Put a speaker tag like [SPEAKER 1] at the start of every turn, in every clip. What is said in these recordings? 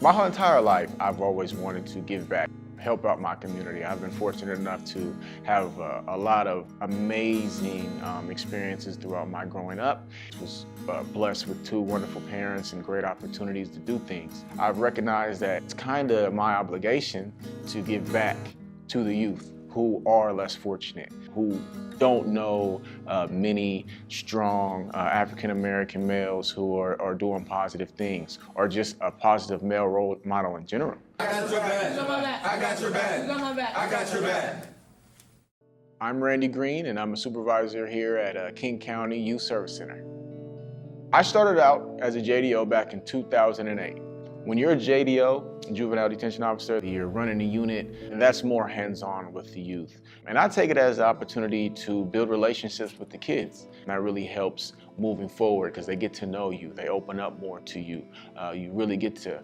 [SPEAKER 1] My whole entire life, I've always wanted to give back, help out my community. I've been fortunate enough to have a lot of amazing experiences throughout my growing up. I was blessed with two wonderful parents and great opportunities to do things. I've recognized that it's kind of my obligation to give back to the youth who are less fortunate, who don't know many strong African-American males who are doing positive things, or just a positive male role model in general.
[SPEAKER 2] I got your back. You got my back. I got your back. You got my back. I got your back.
[SPEAKER 1] I'm Randy Green, and I'm a supervisor here at King County Youth Service Center. I started out as a JDO back in 2008. When you're a JDO, juvenile detention officer, you're running a unit, and that's more hands-on with the youth. And I take it as an opportunity to build relationships with the kids. And that really helps moving forward because they get to know you, they open up more to you. You really get to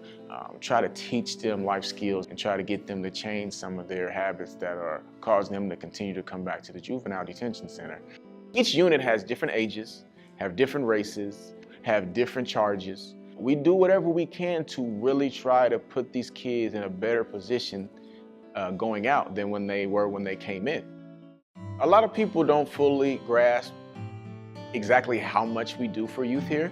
[SPEAKER 1] try to teach them life skills and try to get them to change some of their habits that are causing them to continue to come back to the juvenile detention center. Each unit has different ages, have different races, have different charges. We do whatever we can to really try to put these kids in a better position going out than when they were when they came in. A lot of people don't fully grasp exactly how much we do for youth here.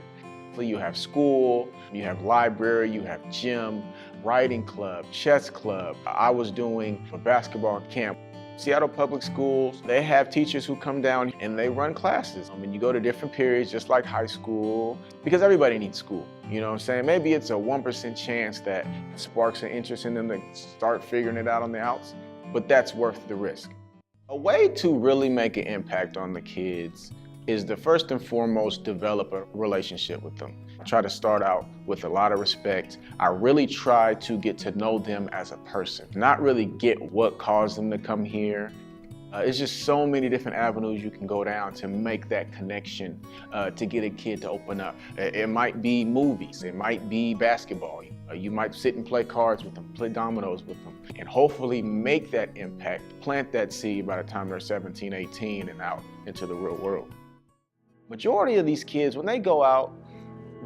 [SPEAKER 1] So you have school, you have library, you have gym, writing club, chess club. I was doing a basketball camp. Seattle Public Schools, they have teachers who come down and they run classes. I mean, you go to different periods, just like high school, because everybody needs school. You know what I'm saying? Maybe it's a 1% chance that sparks an interest in them to start figuring it out on the outs, but that's worth the risk. A way to really make an impact on the kids is to first and foremost develop a relationship with them. I try to start out with a lot of respect. I really try to get to know them as a person, not really get what caused them to come here. It's just so many different avenues you can go down to make that connection, to get a kid to open up. It might be movies, it might be basketball. You might sit and play cards with them, play dominoes with them, and hopefully make that impact, plant that seed by the time they're 17, 18 and out into the real world. Majority of these kids, when they go out,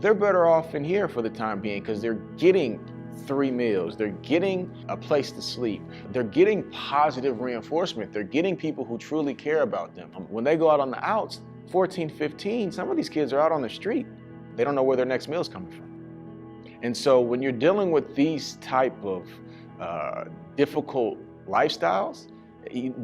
[SPEAKER 1] they're better off in here for the time being because they're getting 3 meals, they're getting a place to sleep, they're getting positive reinforcement, they're getting people who truly care about them. When they go out on the outs, 14, 15, some of these kids are out on the street. They don't know where their next meal is coming from. And so when you're dealing with these type of difficult lifestyles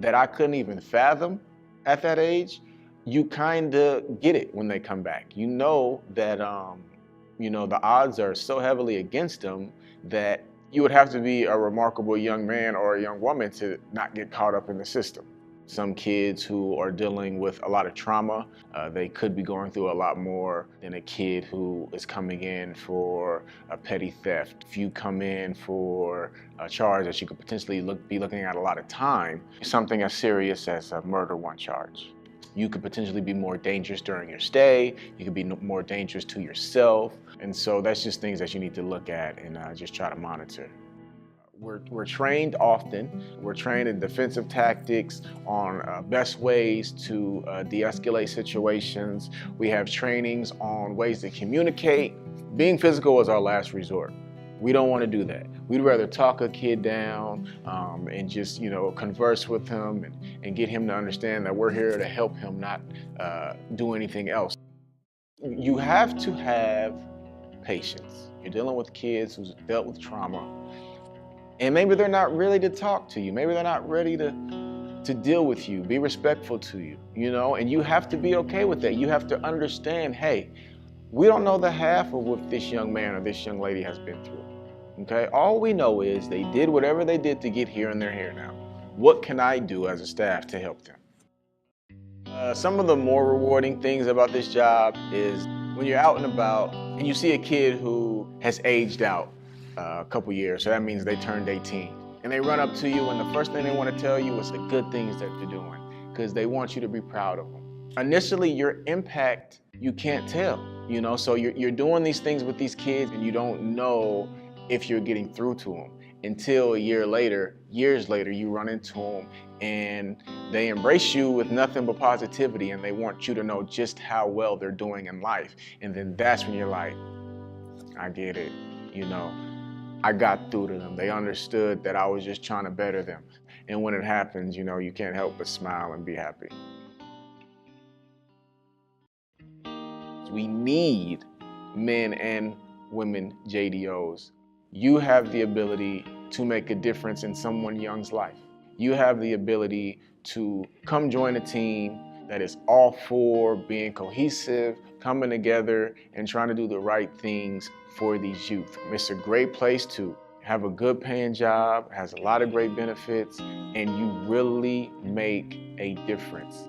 [SPEAKER 1] that I couldn't even fathom at that age, you kind of get it when they come back. You know that the odds are so heavily against them that you would have to be a remarkable young man or a young woman to not get caught up in the system. Some kids who are dealing with a lot of trauma, they could be going through a lot more than a kid who is coming in for a petty theft. If you come in for a charge that you could potentially be looking at a lot of time, something as serious as a murder one charge. You could potentially be more dangerous during your stay. You could be more dangerous to yourself. And so that's just things that you need to look at and just try to monitor. We're trained often. We're trained in defensive tactics, on best ways to de-escalate situations. We have trainings on ways to communicate. Being physical is our last resort. We don't want to do that. We'd rather talk a kid down and just, converse with him and get him to understand that we're here to help him, not do anything else. You have to have patience. You're dealing with kids who's dealt with trauma, and maybe they're not ready to talk to you. Maybe they're not ready to deal with you, be respectful to you, and you have to be okay with that. You have to understand, hey, we don't know the half of what this young man or this young lady has been through. Okay, all we know is they did whatever they did to get here and they're here now. What can I do as a staff to help them? Some of the more rewarding things about this job is when you're out and about and you see a kid who has aged out a couple years, so that means they turned 18, and they run up to you and the first thing they want to tell you is the good things that they're doing because they want you to be proud of them. Initially, your impact, you can't tell, so you're doing these things with these kids and you don't know if you're getting through to them until years later, you run into them and they embrace you with nothing but positivity and they want you to know just how well they're doing in life. And then that's when you're like, I get it, I got through to them. They understood that I was just trying to better them. And when it happens, you know, you can't help but smile and be happy. We need men and women JDOs. You have the ability to make a difference in someone young's life. You have the ability to come join a team that is all for being cohesive, coming together and trying to do the right things for these youth. It's a great place to have a good paying job, has a lot of great benefits, and you really make a difference.